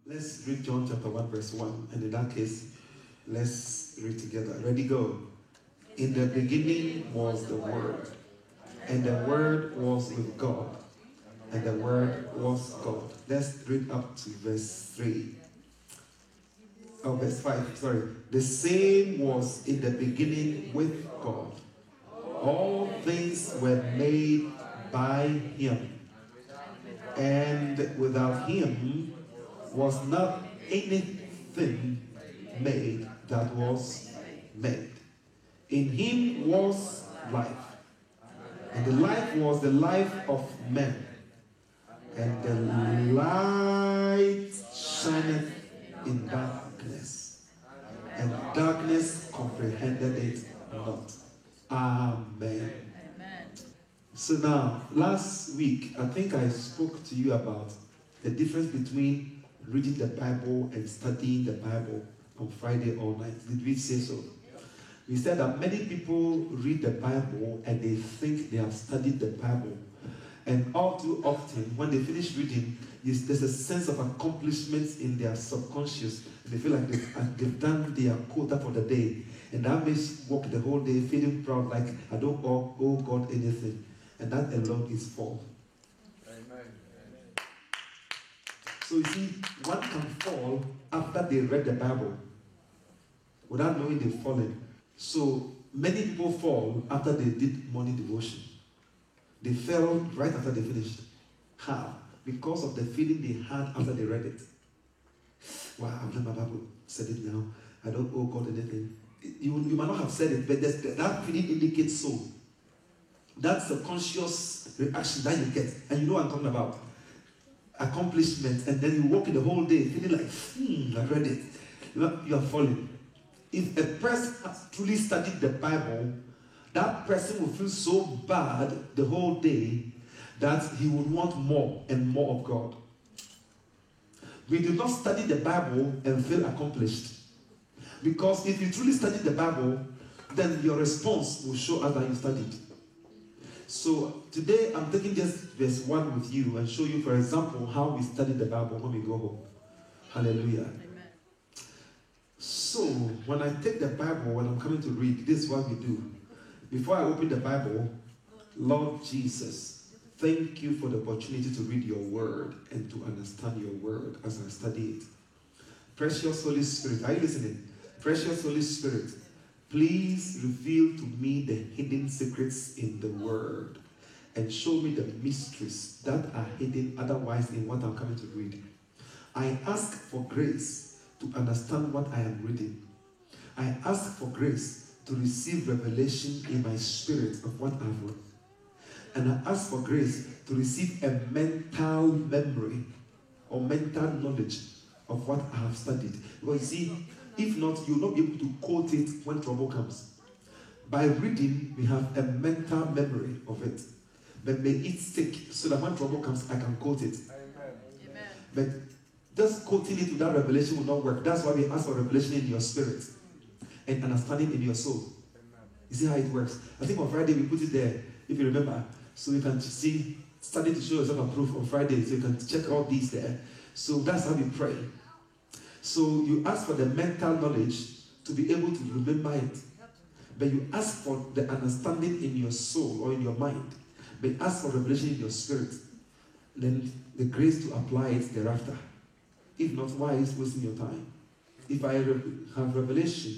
Let's read John chapter 1 verse 1. And in that case, let's read together. Ready, go. In the beginning was the Word, and the Word was with God, and the Word was God. Let's read up to verse 3. Oh, verse 5, sorry. The same was in the beginning with God. All things were made by Him, and without Him was not anything made that was made. In Him was life, and the life was the life of men, and the light shineth in darkness, and darkness comprehended it not. Amen. So now, last week, I think I spoke to you about the difference between reading the Bible and studying the Bible on Friday all night. Did we say so? We said that many people read the Bible and they think they have studied the Bible. And all too often, when they finish reading, there's a sense of accomplishments in their subconscious. They feel like they've done their quota for the day. And that makes walk the whole day feeling proud, like I don't owe God anything. And that alone is fall. Amen. So you see, one can fall after they read the Bible without knowing they've fallen. So many people fall after they did morning devotion. They fell right after they finished. How? Because of the feeling they had after they read it. Wow, I've read my Bible, said it now. I don't owe God anything. You might not have said it, but that feeling indicates so. That's a conscious reaction that you get. And you know what I'm talking about. Accomplishment. And then you walk in the whole day feeling like, I read it. You are falling. If a person has truly studied the Bible, that person will feel so bad the whole day that he would want more and more of God. We do not study the Bible and feel accomplished. Because if you truly study the Bible, then your response will show us that you studied. So today I'm taking just verse 1 with you and show you, for example, how we study the Bible when we go home. Hallelujah. Amen. So when I take the Bible, when I'm coming to read, this is what we do. Before I open the Bible, Lord Jesus, thank you for the opportunity to read your word and to understand your word as I study it. Precious Holy Spirit, are you listening? Precious Holy Spirit, please reveal to me the hidden secrets in the word and show me the mysteries that are hidden otherwise in what I'm coming to read. I ask for grace to understand what I am reading. I ask for grace to receive revelation in my spirit of what I've read. And I ask for grace to receive a mental memory or mental knowledge of what I have studied. Because you see, if not, you'll not be able to quote it when trouble comes. By reading, we have a mental memory of it. But may it stick so that when trouble comes, I can quote it. Amen. But just quoting it without revelation will not work. That's why we ask for revelation in your spirit and understanding in your soul. You see how it works? I think on Friday we put it there, if you remember. So you can see, study to show yourself approved on Friday. So you can check all these there. So that's how we pray. So you ask for the mental knowledge to be able to remember it. But you ask for the understanding in your soul or in your mind. But you ask for revelation in your spirit. Then the grace to apply it thereafter. If not, why is wasting your time? If I have revelation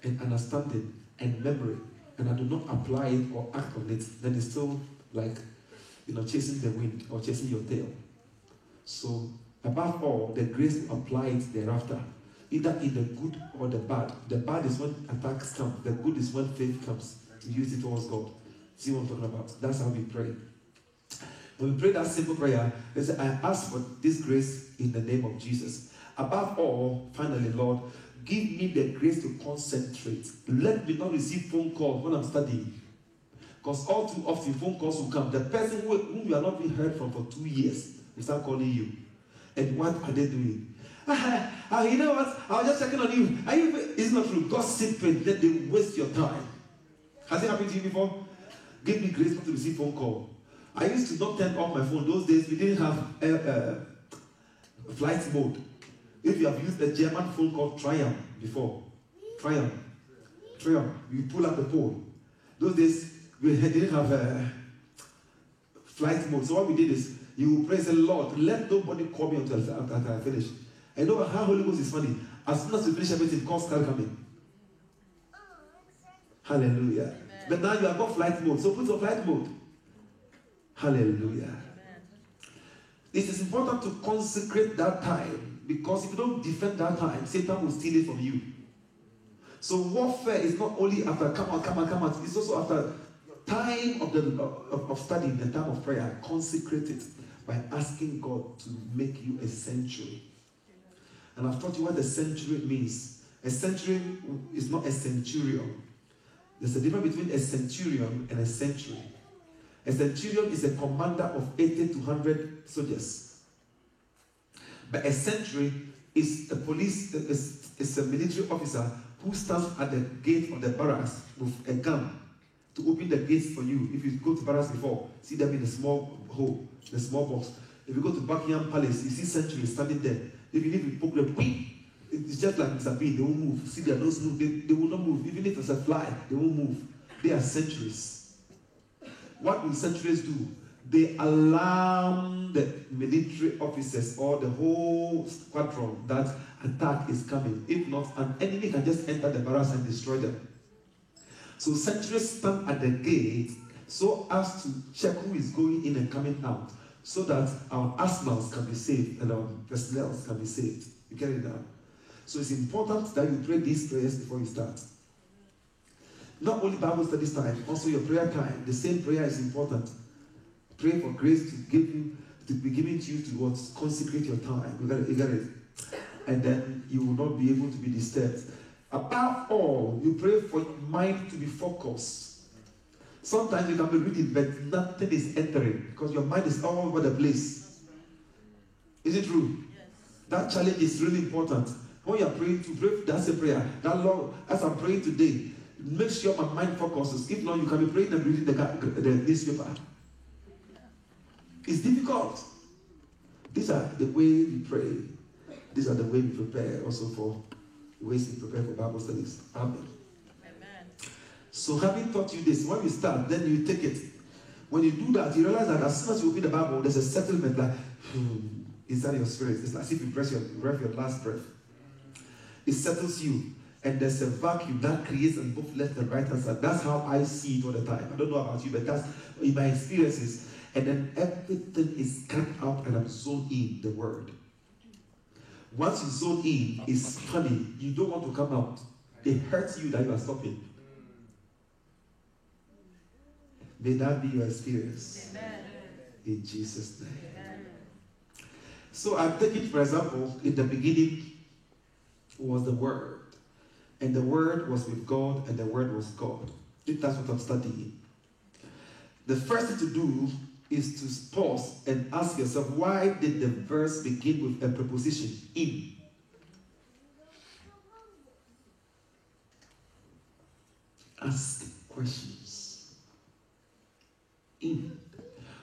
and understanding and memory, and I do not apply it or act on it, then it's still like, chasing the wind or chasing your tail. So, above all, the grace to apply it thereafter, either in the good or the bad. The bad is when attacks come. The good is when faith comes to use it towards God. See what I'm talking about? That's how we pray. When we pray that simple prayer, they say, I ask for this grace in the name of Jesus. Above all, finally, Lord, give me the grace to concentrate. Let me not receive phone calls when I'm studying. Because all too often, phone calls will come. The person whom you have not been heard from for 2 years will start calling you. And what are they doing? You know what? I was just checking on you. It's not true. Gossiping, then they waste your time. Has it happened to you before? Give me grace not to receive phone call. I used to not turn off my phone. Those days we didn't have flight mode. If you have used a German phone called Triumph before, Triumph, you pull out the pole. Those days, we didn't have a flight mode. So what we did is, you will praise the Lord, let nobody call me until I finish. I know how Holy Ghost is funny. As soon as you finish everything, calls start coming. Hallelujah. Amen. But now you have got flight mode, so put on flight mode. Hallelujah. Amen. It is important to consecrate that time, because if you don't defend that time, Satan will steal it from you. So warfare is not only after come out, it's also after time of studying, the time of prayer. Consecrate it by asking God to make you a sanctuary. And I've taught you what a sanctuary means. A sanctuary is not a centurion. There's a difference between a centurion and a sanctuary. A centurion is a commander of 80 to 100 soldiers. But a sanctuary is a police, is a military officer who stands at the gate of the barracks with a gun to open the gates for you. If you go to barracks before, see them in a small hole, the small box. If you go to Buckingham Palace, you see sentries standing there. If you need to poke them, it's just like Mr. Bean, they won't move. See their nose move, they will not move. Even if it's a fly, they won't move. They are sentries. What will sentries do? They alarm the military officers or the whole squadron that attack is coming. If not, an enemy can just enter the barracks and destroy them. So sentries stand at the gate so as to check who is going in and coming out, so that our arsenals can be saved and our personnel can be saved. You get it now? So it's important that you pray these prayers before you start. Not only Bible studies time, also your prayer time. The same prayer is important. Pray for grace to be given to you to consecrate your time. You get it? And then you will not be able to be disturbed. Above all, you pray for your mind to be focused. Sometimes you can be reading, but nothing is entering because your mind is all over the place. Is it true? Yes. That challenge is really important. When you are praying to pray, that's a prayer. That Lord, as I'm praying today, make sure my mind focuses. If not, you can be praying and reading the newspaper. It's difficult. These are the way we pray. These are the way we prepare also for the ways we prepare for Bible studies. Amen. Amen. So having taught you this, when you start, then you take it. When you do that, you realize that as soon as you open the Bible, there's a settlement like inside your spirit. It's like if you breath your last breath. It settles you. And there's a vacuum that creates on both left and right hand side. That's how I see it all the time. I don't know about you, but that's in my experiences. And then everything is cut out and I'm zoned in the word. Once you zone in, it's funny. You don't want to come out. It hurts you that you are stopping. May that be your experience. Amen. In Jesus' name. Amen. So I'm taking, for example, in the beginning was the Word. And the Word was with God, and the Word was God. That's what I'm studying. The first thing to do is to pause and ask yourself, why did the verse begin with a preposition, in? Ask questions. In.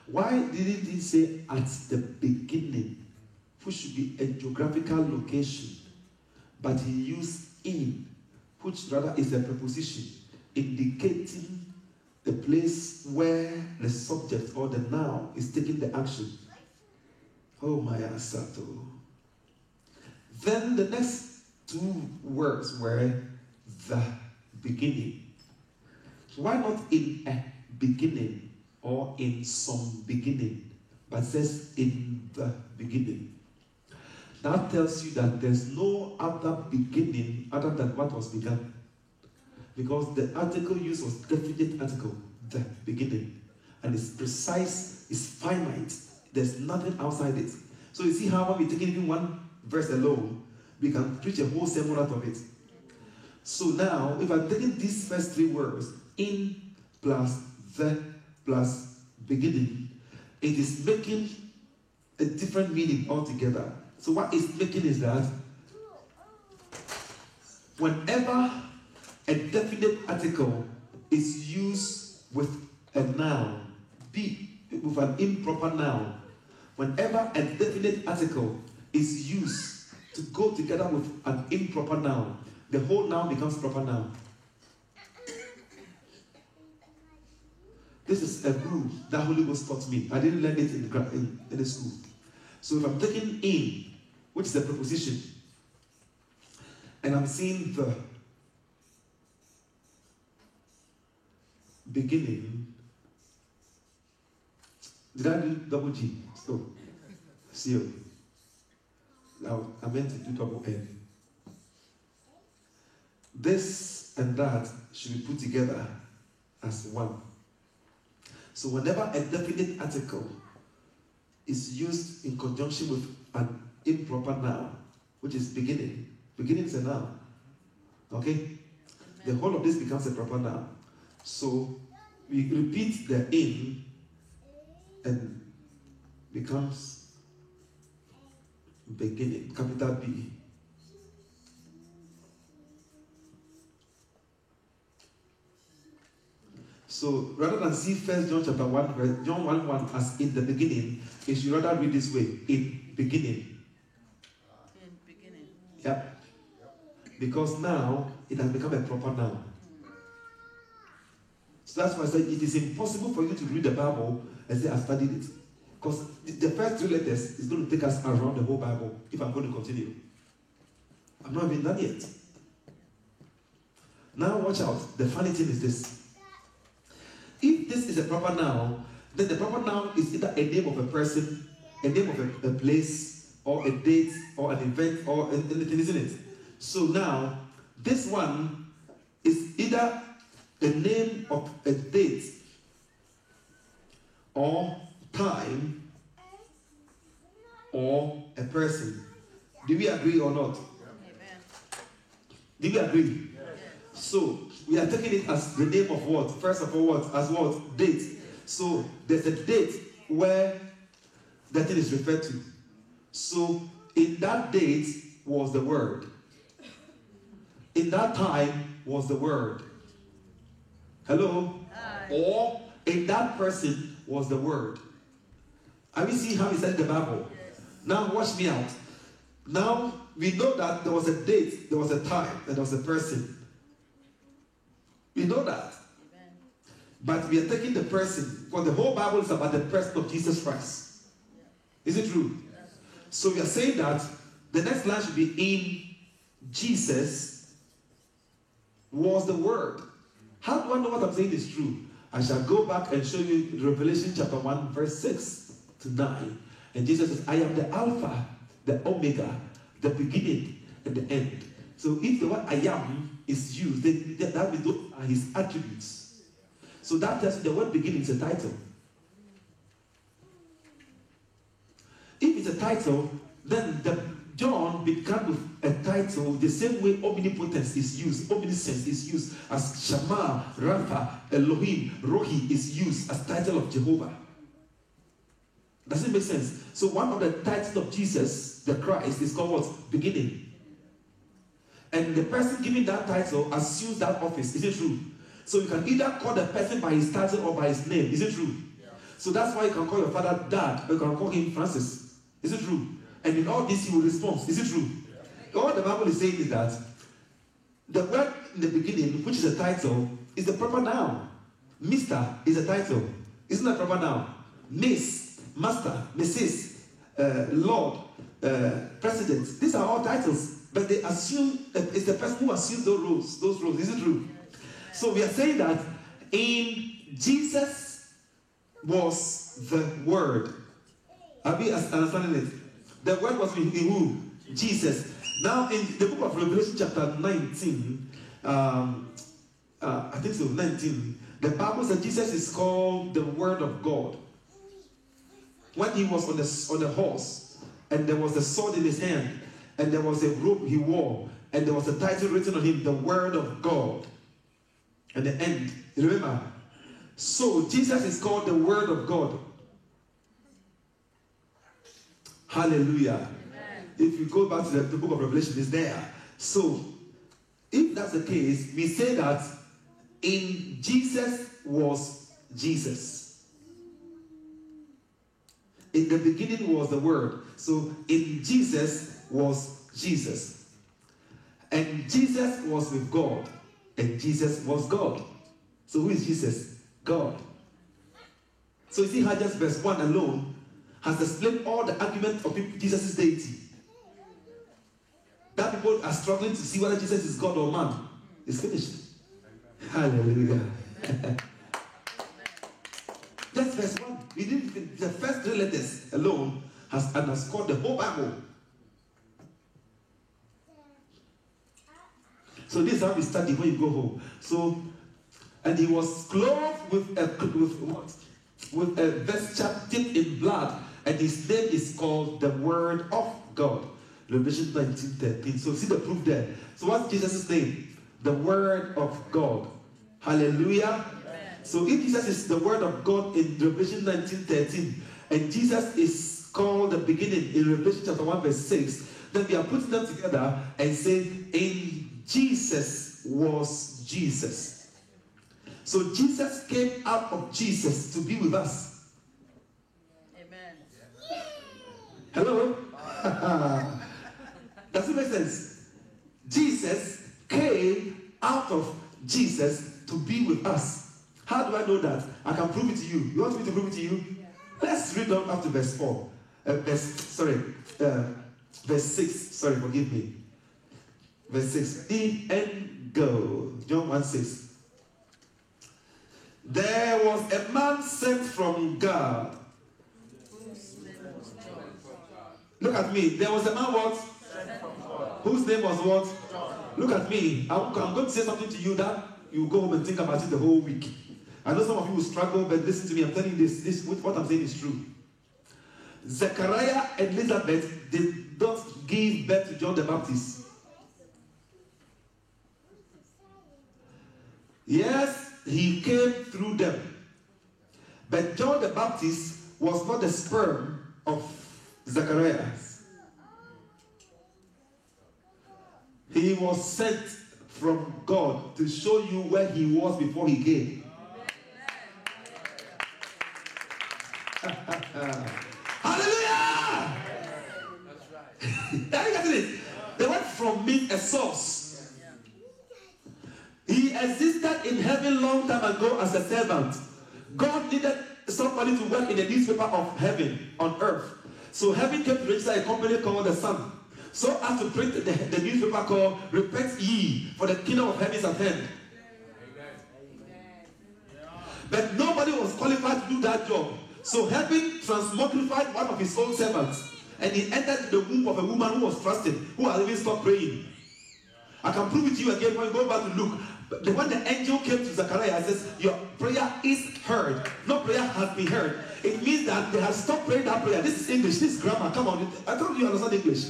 Why didn't it say at the beginning, which should be a geographical location, but he used in, which rather is a preposition indicating the place where the subject or the noun is taking the action. Oh my asato. Then the next two words were the beginning. Why not in a beginning or in some beginning, but says in the beginning? That tells you that there's no other beginning other than what was begun. Because the article used was definite article, the beginning. And it's precise, it's finite. There's nothing outside it. So you see how when we take even one verse alone, we can preach a whole sermon out of it. So now, if I'm taking these first three words, in plus the plus beginning, it is making a different meaning altogether. So what it's making is that whenever a definite article is used with a noun, with an improper noun, whenever a definite article is used to go together with an improper noun, the whole noun becomes proper noun. This is a rule that Holy Ghost taught me. I didn't learn it in the school. So if I'm taking in, which is a preposition, and I'm seeing the beginning, did I do double G? So, CO. Now, I meant to do double N. This and that should be put together as one. So whenever a definite article is used in conjunction with an improper noun, which is beginning is a noun. Okay? The whole of this becomes a proper noun. So we repeat the in and becomes beginning, capital B. So rather than see 1 John chapter 1, John 1:1 as in the beginning, you should rather read this way, in beginning. In beginning. Yep. Because now it has become a proper noun. So that's why I said it is impossible for you to read the Bible and say, I studied it. Because the first 3 letters is going to take us around the whole Bible if I'm going to continue. I'm not even done yet. Now watch out. The funny thing is this. If this is a proper noun, then the proper noun is either a name of a person, a name of a place, or a date, or an event, or anything, isn't it? So now, this one is either the name of a date, or time, or a person. Do we agree or not? Amen. Do we agree? Yes. So, we are taking it as the name of what? First of all, what? As what? Date. So, there's a date where that thing is referred to. So, in that date was the word. In that time was the word. Hello? Hi. Or in that person was the word. Have you seen how he said the Bible? Yes. Now watch me out. Now we know that there was a date, there was a time, and there was a person. We know that. Amen. But we are taking the person, because the whole Bible is about the person of Jesus Christ. Yeah. Is it true? Yes. So we are saying that the next line should be in Jesus was the word. How do I know what I'm saying is true? I shall go back and show you Revelation chapter 1 verse 6 to 9. And Jesus says, I am the Alpha, the Omega, the beginning and the end. So if the word I am is used, then that those are his attributes. So that tells you the word beginning is a title. If it's a title, then John began with a title the same way omnipotence is used, omniscience is used as Shammah, Rapha, Elohim, Rohi is used as title of Jehovah. Does it make sense? So one of the titles of Jesus, the Christ, is called what? Beginning. And the person giving that title assumes that office. Is it true? So you can either call the person by his title or by his name. Is it true? Yeah. So that's why you can call your father Dad, or you can call him Francis. Is it true? And in all this he will respond. Is it true? Yeah. What the Bible is saying is that the word in the beginning, which is a title, is the proper noun. Mr. is a title. Isn't that proper noun? Miss, Master, Mrs., Lord, President. These are all titles. But they assume it's the person who assumes those roles. Is it true? So we are saying that in Jesus was the Word. Are we understanding it? The Word was in who? Jesus. Now in the book of Revelation chapter 19, I think so, 19, the Bible says Jesus is called the Word of God. When he was on the horse, and there was a sword in his hand, and there was a robe he wore, and there was a title written on him, the Word of God. And the end, remember? So Jesus is called the Word of God. Hallelujah. Amen. If you go back to the book of Revelation, it's there. So, if that's the case, we say that in Jesus was Jesus. In the beginning was the Word. So, in Jesus was Jesus. And Jesus was with God. And Jesus was God. So who is Jesus? God. So you see how just verse 1 alone has explained all the argument of Jesus' deity. That people are struggling to see whether Jesus is God or man. It's finished. Hallelujah. Just verse 1. We didn't, the first 3 letters alone has underscored the whole Bible. So this is how we study when you go home. So, and he was clothed with a vesture dipped in blood, and his name is called the Word of God. Revelation 19:13. So see the proof there. So what's Jesus' name? The Word of God. Hallelujah. Amen. So if Jesus is the Word of God in Revelation 19:13, and Jesus is called the beginning in Revelation chapter 1 verse 6, then we are putting them together and saying, in Jesus was Jesus. So Jesus came out of Jesus to be with us. Amen. Hello? Does it make sense? Jesus came out of Jesus to be with us. How do I know that? I can prove it to you. You want me to prove it to you? Yeah. Let's read on up to verse 4. Verse 6. Sorry, forgive me. Verse 6. In and go. John 1:6. There was a man sent from God. Look at me. There was a man what? Whose name was what? Look at me. I'm going to say something to you that you go home and think about it the whole week. I know some of you will struggle, but listen to me. I'm telling you this what I'm saying is true. Zechariah and Elizabeth did not give birth to John the Baptist. Yes, he came through them. But John the Baptist was not the sperm of Zechariah. He was sent from God to show you where he was before he came. Hallelujah! That's right. The word from means a source. He existed in heaven long time ago as a servant. God needed somebody to work in the newspaper of heaven on earth. So heaven came to register a company called the Sun. So as to print the newspaper called Repent Ye, for the kingdom of heaven is at hand. But nobody was qualified to do that job. So heaven transmogrified one of his own servants. And he entered the womb of a woman who was trusted, who had even stopped praying. I can prove it to you again when you go back to Luke. When the angel came to Zechariah and says, your prayer is heard. No prayer has been heard. It means that they have stopped praying that prayer. This is English. This is grammar. Come on. I thought you understand English.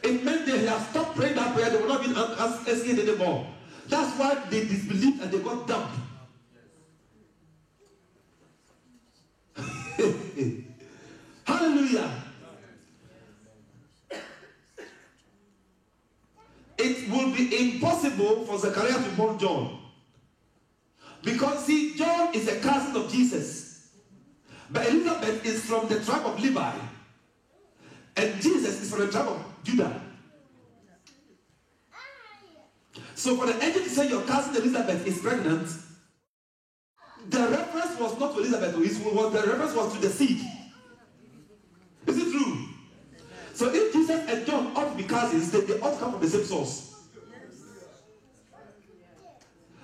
It meant they have stopped praying that prayer. They were not being asking anymore. That's why they disbelieved and they got dumped. Hallelujah. It will be impossible for Zechariah to born John. Because see, John is a cousin of Jesus. But Elizabeth is from the tribe of Levi. And Jesus is from the tribe of Judah. So for the angel to say your cousin Elizabeth is pregnant, the reference was not to Elizabeth, the reference was to the seed. Is it true? So if Jesus and John ought to be cousins, they ought to come from the same source.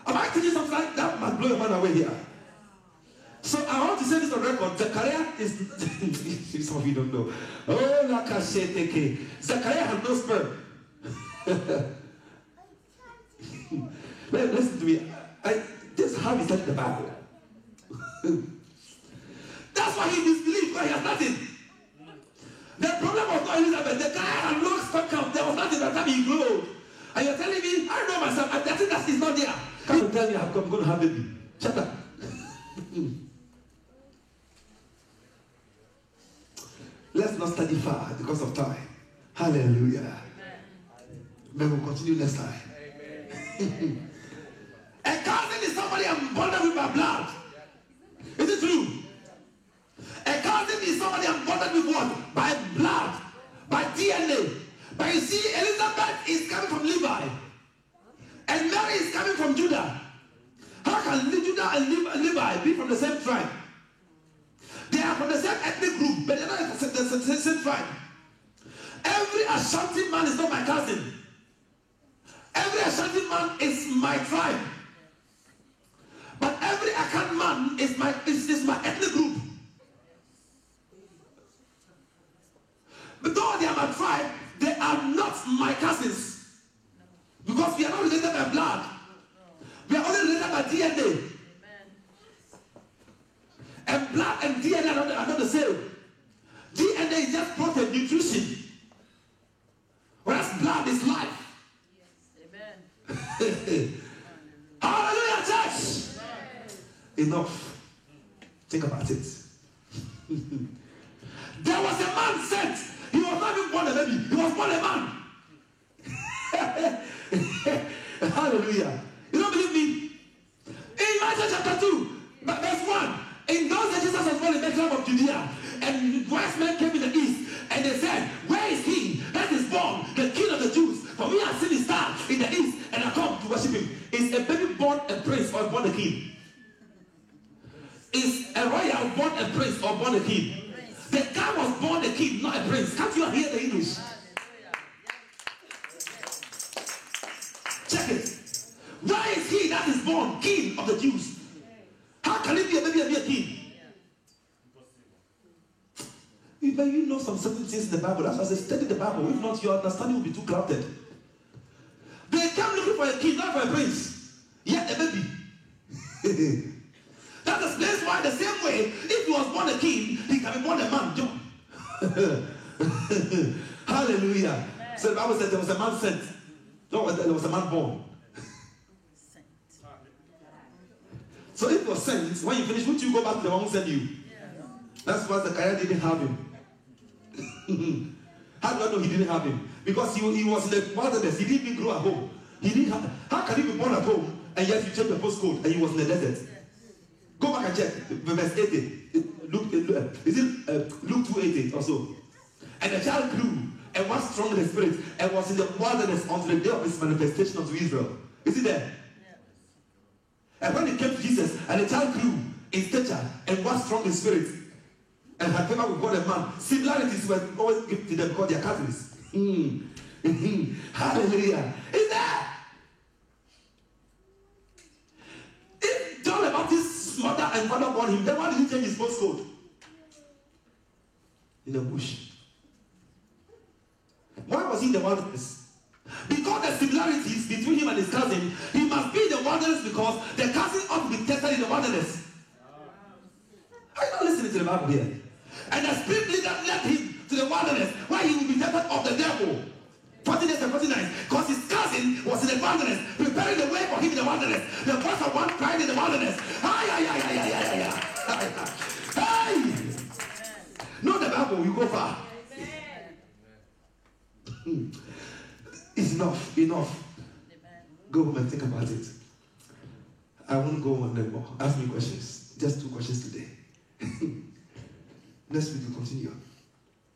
Am I teaching something like that? Must blow your mind away here. So I want to say this on record. Zechariah is some of you don't know. Oh, Lakasheteke. Zechariah has no sperm. Listen to me. This is how we study the Bible. That's why he disbelieved, because he has nothing. The problem was not Elizabeth. The guy had no sperm count. There was nothing by the time he grew. And you're telling me, I know myself, I think that is not there. Come and tell me I'm going to have a baby. Shut up. Let's not study far because of time. Hallelujah. May we'll continue next time. A cousin is somebody I'm bonded with by blood. Is it true? A cousin is somebody I'm bonded with what? By blood, by DNA. Levi. And Mary is coming from Judah. How can Judah and Levi be from the same tribe? They are from the same ethnic group, but they're not the same tribe. Every Ashanti man is not my cousin. Every Ashanti man is my tribe. But every Akan man is my ethnic group. But though they are my tribe, they are not my cousins. Because we are not related by blood. We are only related by DNA. And blood and DNA are not the same. DNA is just protein, nutrition. Whereas blood is life. Amen. Hallelujah, church. Enough. Think about it. There was a man sent. He was not even born a baby. He was born a man. Hallelujah. You don't believe me? In Matthew chapter 2, verse 1, in those days Jesus was born in Bethlehem of Judea, and wise men came in the east, and they said, where is he that is born, the king of the Jews? For we have seen his star in the east, and have come to worship him. Is a baby born a prince or born a king? Is a royal born a prince or born a king? The guy was born a king, not a prince. Can't you hear the English? Check it. Why is he that is born king of the Jews? How can he be a baby and be a king? You know some certain things in the Bible. That's why I say study the Bible. If not, your understanding will be too clouded. They came looking for a king, not for a prince. Yet a baby. That explains why the same way, if he was born a king, he can be born a man, John. Hallelujah. Amen. So the Bible says there was a man sent. No, there was a man born. So if he was sent, when you finish, wouldn't you go back to the one who sent you? Yeah. That's why Zechariah didn't have him. How do I know he didn't have him? Because he was in the wilderness. He didn't even grow at home. He didn't have. How can he be born at home and yet you check the postcode and he was in the desert? Go back and check verse 18. Luke 2:18 or so. And the child grew and was strong in the spirit and was in the wilderness until the day of his manifestation unto Israel. Is it there? Yeah. And when it came to Jesus, and the child grew in stature and was strong in spirit and had favor with God and man, similarities were always given to them because they are cousins. Hallelujah. Is there? If John the Baptist's mother and father born him, then why did he change his postcode? In the bush. Why was he in the wilderness? Because the similarities between him and his cousin, he must be in the wilderness because the cousin ought to be tested in the wilderness. Are you not listening to the Bible here? And the spirit leader led him to the wilderness where he will be tested of the devil. 40 days and 49. Because his cousin was in the wilderness, preparing the way for him in the wilderness. The voice of one crying in the wilderness. Hey! Know the Bible, you go far. It's enough. Go home and think about it. I won't go on anymore. Ask me questions. Just 2 questions today. Next week we continue.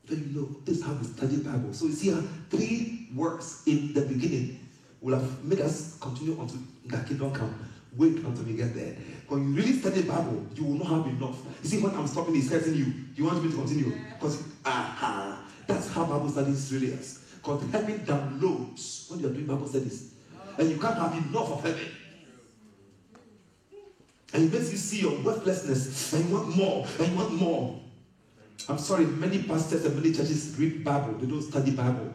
Then you know this is how we study the Bible. So you see 3 words in the beginning will have made us continue until the kingdom come. Wait until we get there. When you really study the Bible, you will not have enough. You see, when I'm stopping, it's hurting you. You want me to continue? Because that's how Bible studies really is. Because heaven downloads when you are doing Bible studies. And you can't have enough of heaven. And it makes you see your worthlessness. And you want more. And you want more. I'm sorry, many pastors and many churches read Bible. They don't study Bible.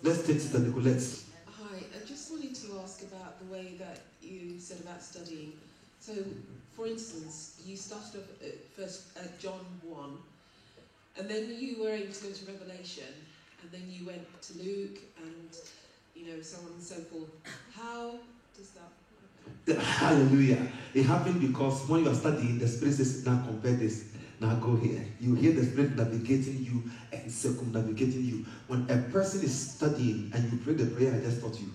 Let's take Sister Nicolette. Hi, I just wanted to ask about the way that you said about studying. So, for instance, you started off at first at John 1, and then you were able to go to Revelation, and then you went to Luke, and so on and so forth. How does that happen? Hallelujah. It happened because when you are studying, the Spirit says, now compare this. Now go here. You hear the Spirit navigating you and circumnavigating you. When a person is studying and you pray the prayer I just taught you,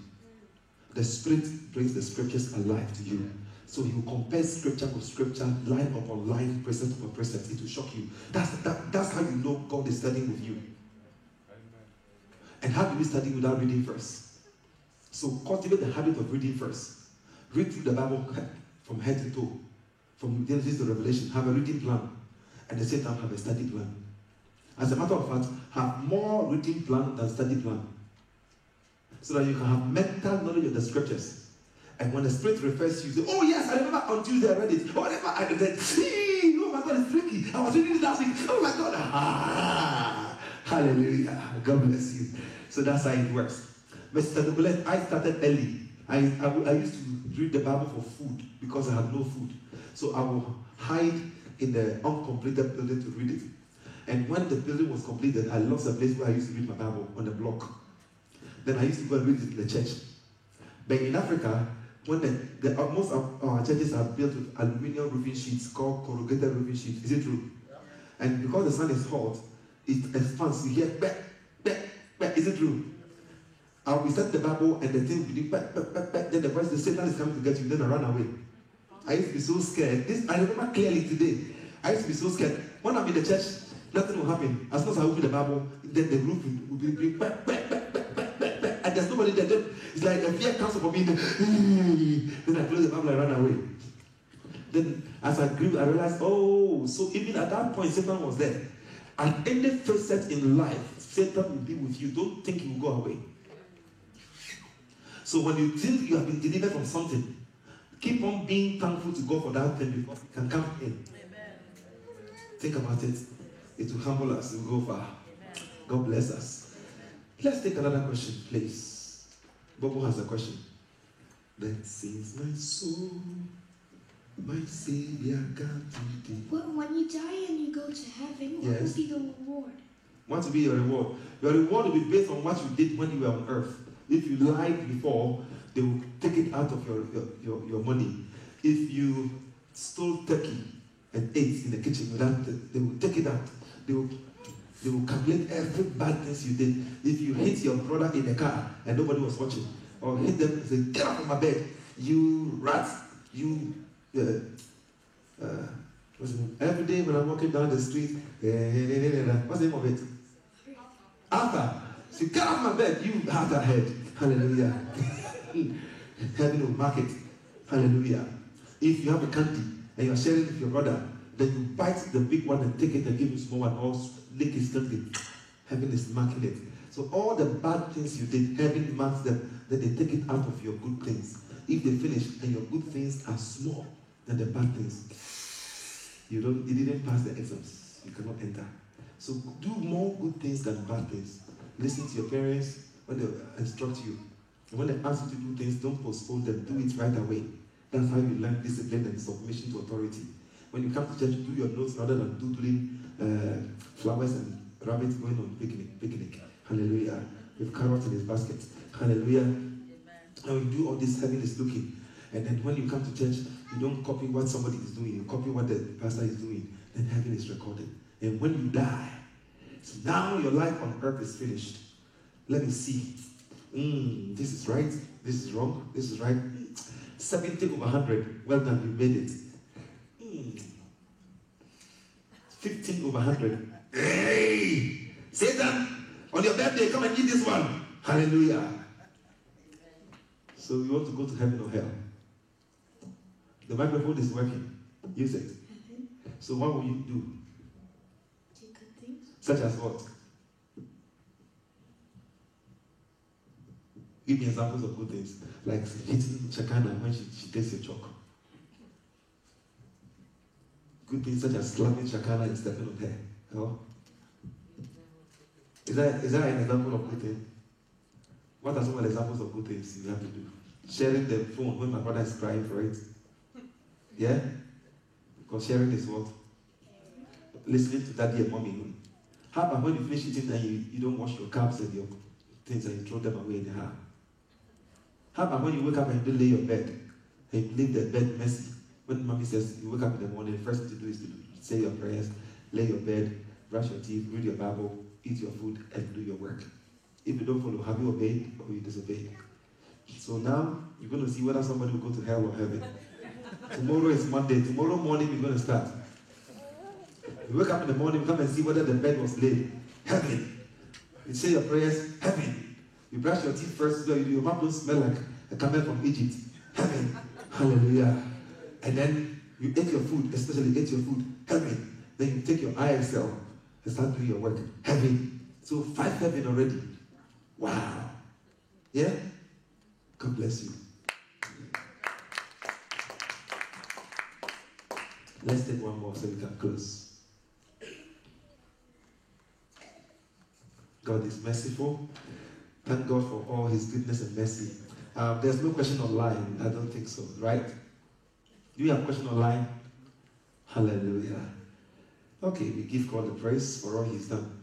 the Spirit brings the scriptures alive to you. So he will compare scripture with scripture, line upon line, precept upon precept. It will shock you. That's how you know God is studying with you. And how do we study without reading first? So cultivate the habit of reading first. Read through the Bible from head to toe. From Genesis to Revelation. Have a reading plan. And at the same time have a study plan. As a matter of fact, have more reading plan than study plan. So that you can have mental knowledge of the scriptures. And when the Spirit refers to you, say, oh yes, I remember on Tuesday I read it. Oh, I read it. Oh my God, it's tricky. I was reading it last week. Oh my God. Ah, hallelujah. God bless you. So that's how it works. Mr. Dubulet, I started early. I used to read the Bible for food because I had no food. So I will hide in the uncompleted building to read it. And when the building was completed, I lost a place where I used to read my Bible on the block. Then I used to go and read it in the church. But in Africa, when most of our churches are built with aluminium roofing sheets called corrugated roofing sheets. Is it true? Yeah. And because the sun is hot, it expands. You hear bang, bang, bang. Is it true? I'll be studying the Bible and the thing will be bang, bang, bang, bang. Then the voice, the Satan is coming to get you. Then I run away. I used to be so scared. I remember clearly today. I used to be so scared. When I'm in the church, nothing will happen. As long as I open the Bible, then the roof will be bang, bang, bang, bang, bang, bang, bang. And there's nobody there. Then it's like a fear comes upon me. Then I close the Bible and run away. Then as I grew, I realized, oh, so even at that point, Satan was there. At any facet in life, Satan will be with you. Don't think he will go away. So when you think you have been delivered from something, keep on being thankful to God for that thing before it can come in. Amen. Think about it. It will humble us. It will go far. Amen. God bless us. Let's take another question, please. Bobo has a question. Then sings my soul, my Savior God today. Well, when you die and you go to heaven, what will be the reward? What will be your reward? Your reward will be based on what you did when you were on earth. If you lied before, they will take it out of your money. If you stole turkey and ate in the kitchen without it, they will take it out. They will calculate every bad things you did. If you hit your brother in the car and nobody was watching, or hit them and say, get off of my bed, you rat, you, what's the name? Every day when I'm walking down the street, what's the name of it? Arthur. So get off my bed, you Arthur head. Hallelujah. Heaven will mark it. Hallelujah. If you have a candy and you are sharing with your brother, then you bite the big one and take it and give him small one, or lick his candy. Heaven is marking it. So all the bad things you did, heaven marks them. Then they take it out of your good things. If they finish and your good things are small than the bad things, you didn't pass the exams. You cannot enter. So do more good things than bad things. Listen to your parents when they instruct you. And when they ask you to do things, don't postpone them. Do it right away. That's how you learn discipline and submission to authority. When you come to church, do your notes rather than doodling flowers and rabbits going on picnic. Hallelujah. With carrots in his basket. Hallelujah. Amen. And when you do all this, heaven is looking. And then when you come to church, you don't copy what somebody is doing. You copy what the pastor is doing. Then heaven is recorded. And when you die, so now your life on earth is finished. Let me see. This is right. This is wrong. This is right. 70 over 100. Well done, you made it. 15 over 100. Hey! Satan, on your birthday, come and eat this one. Hallelujah. So you want to go to heaven or hell? The microphone is working. Use it. So what will you do? Do good things. Such as what? Give me examples of good things. Like hitting Chakana when she takes your chalk. Good things such as slapping Chakana and stepping on her. Oh? Is that an example of good thing? What are some of the examples of good things you have to do? Sharing the phone when my brother is crying for it. Yeah? Because sharing is what? Listening to daddy and mommy. How about when you finish eating and you don't wash your cups and your things and you throw them away in the house? How about when you wake up and you don't lay your bed and you leave the bed messy? When mommy says you wake up in the morning, the first thing to do is to say your prayers, lay your bed, brush your teeth, read your Bible, eat your food, and do your work. If you don't follow, have you obeyed or you disobeyed? So now you're going to see whether somebody will go to hell or heaven. Tomorrow is Monday. Tomorrow morning we're going to start. You wake up in the morning, come and see whether the bed was laid. Heaven. You say your prayers, heaven. You brush your teeth first, so your mouth don't smell like a camel from Egypt. Heaven. Hallelujah. And then you eat your food, especially eat your food, heaven. Then you take your IXL and start doing your work, heaven. So 5 heaven already. Wow. Yeah? God bless you. Let's take one more so we can close. God is merciful. Thank God for all his goodness and mercy. There's no question online. I don't think so, right? Do you have a question online? Hallelujah. Okay, we give God the praise for all he's done.